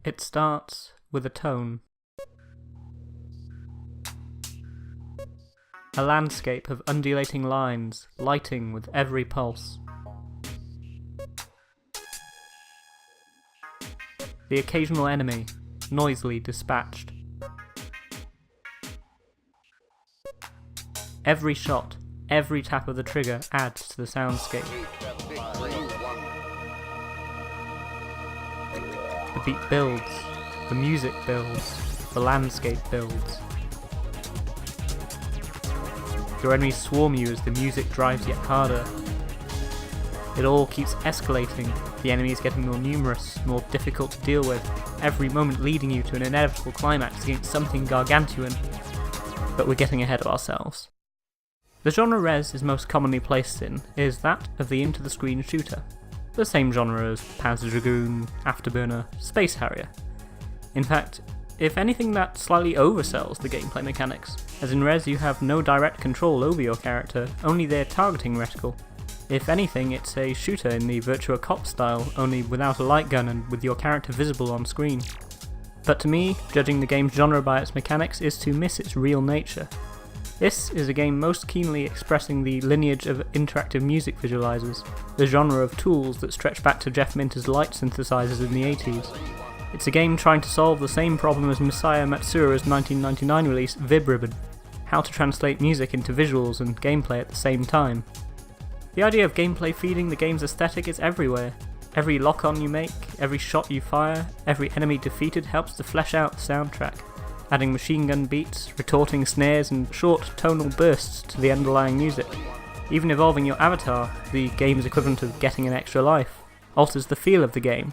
It starts with a tone. A landscape of undulating lines, lighting with every pulse. The occasional enemy, noisily dispatched. Every shot, every tap of the trigger adds to the soundscape. The beat builds, the music builds, the landscape builds. Your enemies swarm you as the music drives yet harder. It all keeps escalating, the enemies getting more numerous, more difficult to deal with, every moment leading you to an inevitable climax against something gargantuan. But we're getting ahead of ourselves. The genre Rez is most commonly placed in is that of the into-the-screen shooter, the same genre as Panzer Dragoon, Afterburner, Space Harrier. In fact, if anything, that slightly oversells the gameplay mechanics, as in Rez you have no direct control over your character, only their targeting reticle. If anything, it's a shooter in the Virtua Cop style, only without a light gun and with your character visible on screen. But to me, judging the game's genre by its mechanics is to miss its real nature. This is a game most keenly expressing the lineage of interactive music visualizers, the genre of tools that stretch back to Jeff Minter's light synthesizers in the 80s. It's a game trying to solve the same problem as Masaya Matsuura's 1999 release Vib Ribbon, how to translate music into visuals and gameplay at the same time. The idea of gameplay feeding the game's aesthetic is everywhere. Every lock-on you make, every shot you fire, every enemy defeated helps to flesh out the soundtrack, adding machine gun beats, retorting snares and short tonal bursts to the underlying music. Even evolving your avatar, the game's equivalent of getting an extra life, alters the feel of the game.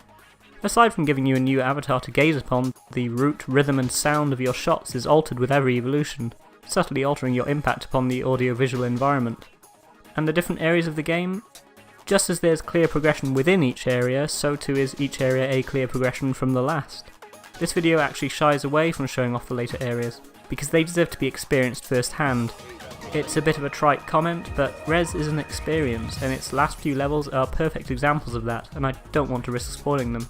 Aside from giving you a new avatar to gaze upon, the root, rhythm and sound of your shots is altered with every evolution, subtly altering your impact upon the audio-visual environment. And the different areas of the game? Just as there's clear progression within each area, so too is each area a clear progression from the last. This video actually shies away from showing off the later areas, because they deserve to be experienced firsthand. It's a bit of a trite comment, but Rez is an experience, and its last few levels are perfect examples of that, and I don't want to risk spoiling them.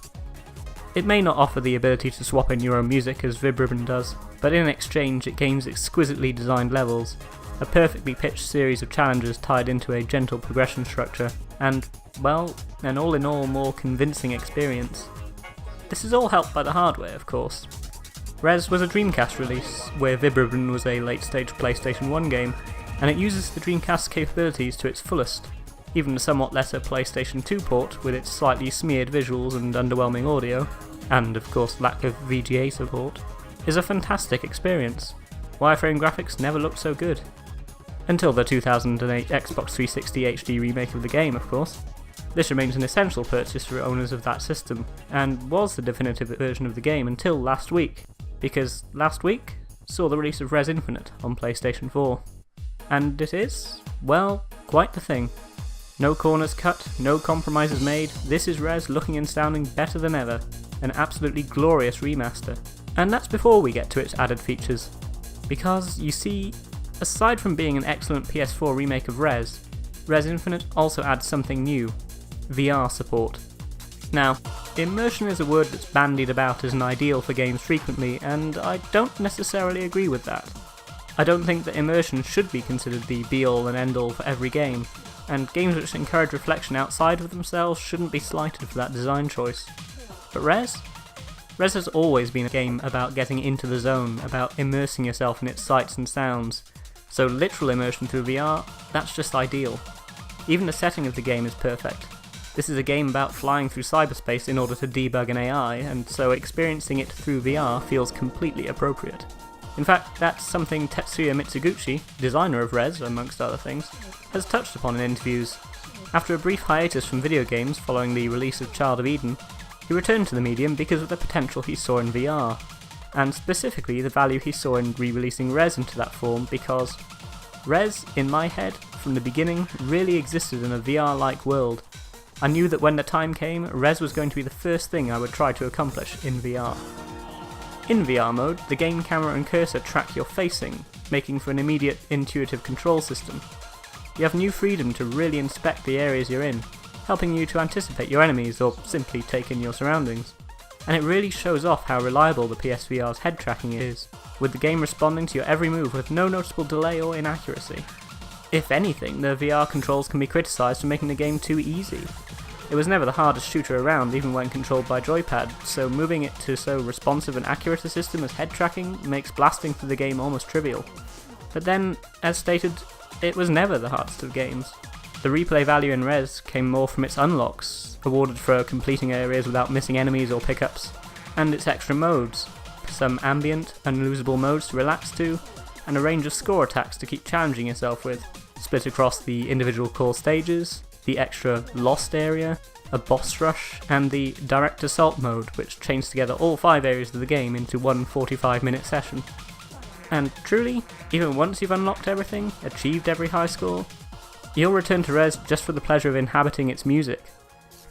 It may not offer the ability to swap in your own music as Vib Ribbon does, but in exchange it gains exquisitely designed levels, a perfectly pitched series of challenges tied into a gentle progression structure, and, well, an all-in-all more convincing experience. This is all helped by the hardware, of course. Rez was a Dreamcast release, where Vib Ribbon was a late-stage PlayStation 1 game, and it uses the Dreamcast's capabilities to its fullest. Even the somewhat lesser PlayStation 2 port, with its slightly smeared visuals and underwhelming audio, and of course lack of VGA support, is a fantastic experience. Wireframe graphics never looked so good. Until the 2008 Xbox 360 HD remake of the game, of course. This remains an essential purchase for owners of that system, and was the definitive version of the game until last week, because last week saw the release of Rez Infinite on PlayStation 4. And it is, well, quite the thing. No corners cut, no compromises made, this is Rez looking and sounding better than ever, an absolutely glorious remaster. And that's before we get to its added features. Because, you see, aside from being an excellent PS4 remake of Rez Infinite also adds something new: VR support. Now, immersion is a word that's bandied about as an ideal for games frequently, and I don't necessarily agree with that. I don't think that immersion should be considered the be-all and end-all for every game, and games which encourage reflection outside of themselves shouldn't be slighted for that design choice. But Rez has always been a game about getting into the zone, about immersing yourself in its sights and sounds, so literal immersion through VR, that's just ideal. Even the setting of the game is perfect. This is a game about flying through cyberspace in order to debug an AI, and so experiencing it through VR feels completely appropriate. In fact, that's something Tetsuya Mitsuguchi, designer of Rez amongst other things, has touched upon in interviews. After a brief hiatus from video games following the release of Child of Eden, he returned to the medium because of the potential he saw in VR, and specifically the value he saw in re-releasing Rez into that form, because Rez, in my head, from the beginning, really existed in a VR-like world. I knew that when the time came, Rez was going to be the first thing I would try to accomplish in VR. In VR mode, the game camera and cursor track your facing, making for an immediate intuitive control system. You have new freedom to really inspect the areas you're in, helping you to anticipate your enemies or simply take in your surroundings. and it really shows off how reliable the PSVR's head tracking is, with the game responding to your every move with no noticeable delay or inaccuracy. If anything, the VR controls can be criticised for making the game too easy. It was never the hardest shooter around, even when controlled by joypad, so moving it to so responsive and accurate a system as head tracking makes blasting through the game almost trivial. But then, as stated, it was never the hardest of games. The replay value in Rez came more from its unlocks, awarded for completing areas without missing enemies or pickups, and its extra modes, some ambient, unlosable modes to relax to, and a range of score attacks to keep challenging yourself with, split across the individual core stages, the extra Lost area, a boss rush, and the direct assault mode, which chains together all 5 areas of the game into one 45-minute session. And truly, even once you've unlocked everything, achieved every high score, you'll return to Rez just for the pleasure of inhabiting its music.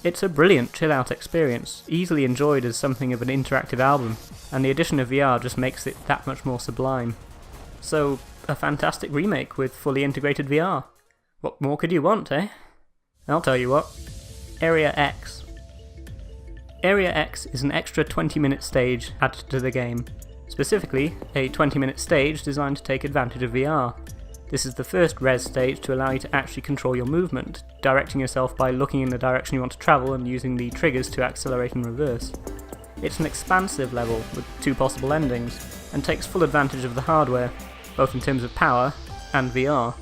It's a brilliant chill-out experience, easily enjoyed as something of an interactive album, and the addition of VR just makes it that much more sublime. So, a fantastic remake with fully integrated VR. What more could you want, eh? I'll tell you what. Area X. Area X is an extra 20-minute stage added to the game. Specifically, a 20-minute stage designed to take advantage of VR. This is the first Rez stage to allow you to actually control your movement, directing yourself by looking in the direction you want to travel and using the triggers to accelerate and reverse. It's an expansive level with 2 possible endings, and takes full advantage of the hardware, both in terms of power and VR.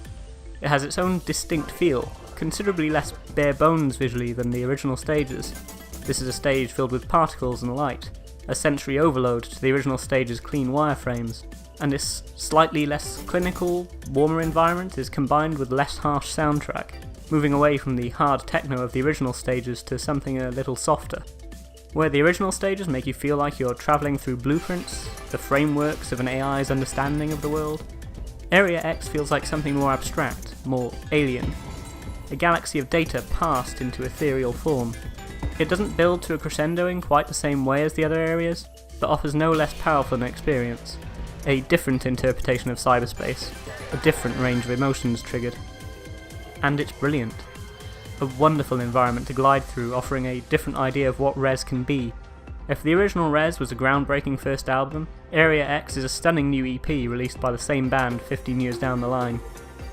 It has its own distinct feel, considerably less bare bones visually than the original stages. This is a stage filled with particles and light, a sensory overload to the original stage's clean wireframes, and this slightly less clinical, warmer environment is combined with less harsh soundtrack, moving away from the hard techno of the original stages to something a little softer. Where the original stages make you feel like you're travelling through blueprints, the frameworks of an AI's understanding of the world, Area X feels like something more abstract, more alien. A galaxy of data passed into ethereal form. It doesn't build to a crescendo in quite the same way as the other areas, but offers no less powerful an experience. A different interpretation of cyberspace, a different range of emotions triggered. And it's brilliant. A wonderful environment to glide through, offering a different idea of what Rez can be. If the original Rez was a groundbreaking first album, Area X is a stunning new EP released by the same band 15 years down the line,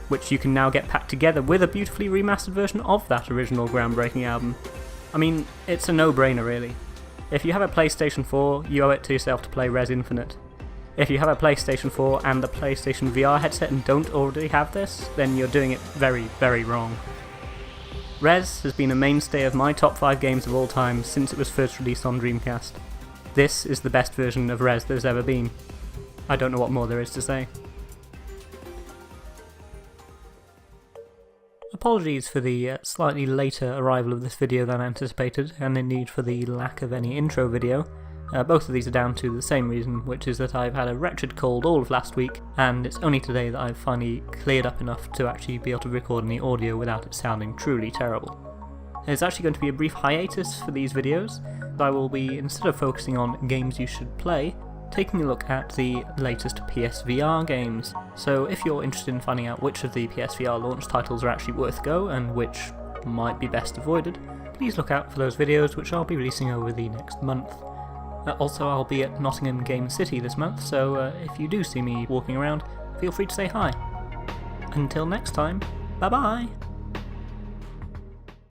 which you can now get packed together with a beautifully remastered version of that original groundbreaking album. I mean, it's a no-brainer really. If you have a PlayStation 4, you owe it to yourself to play Rez Infinite. If you have a PlayStation 4 and a PlayStation VR headset and don't already have this, then you're doing it very, very wrong. Rez has been a mainstay of my top 5 games of all time since it was first released on Dreamcast. This is the best version of Rez there's ever been. I don't know what more there is to say. Apologies for the slightly later arrival of this video than anticipated, and indeed for the lack of any intro video. Both of these are down to the same reason, which is that I've had a wretched cold all of last week, and it's only today that I've finally cleared up enough to actually be able to record any audio without it sounding truly terrible. There's actually going to be a brief hiatus for these videos. I will be, instead of focusing on games you should play, taking a look at the latest PSVR games. So if you're interested in finding out which of the PSVR launch titles are actually worth a go and which might be best avoided, please look out for those videos, which I'll be releasing over the next month. Also, I'll be at Nottingham Game City this month, so if you do see me walking around, feel free to say hi. Until next time, bye bye!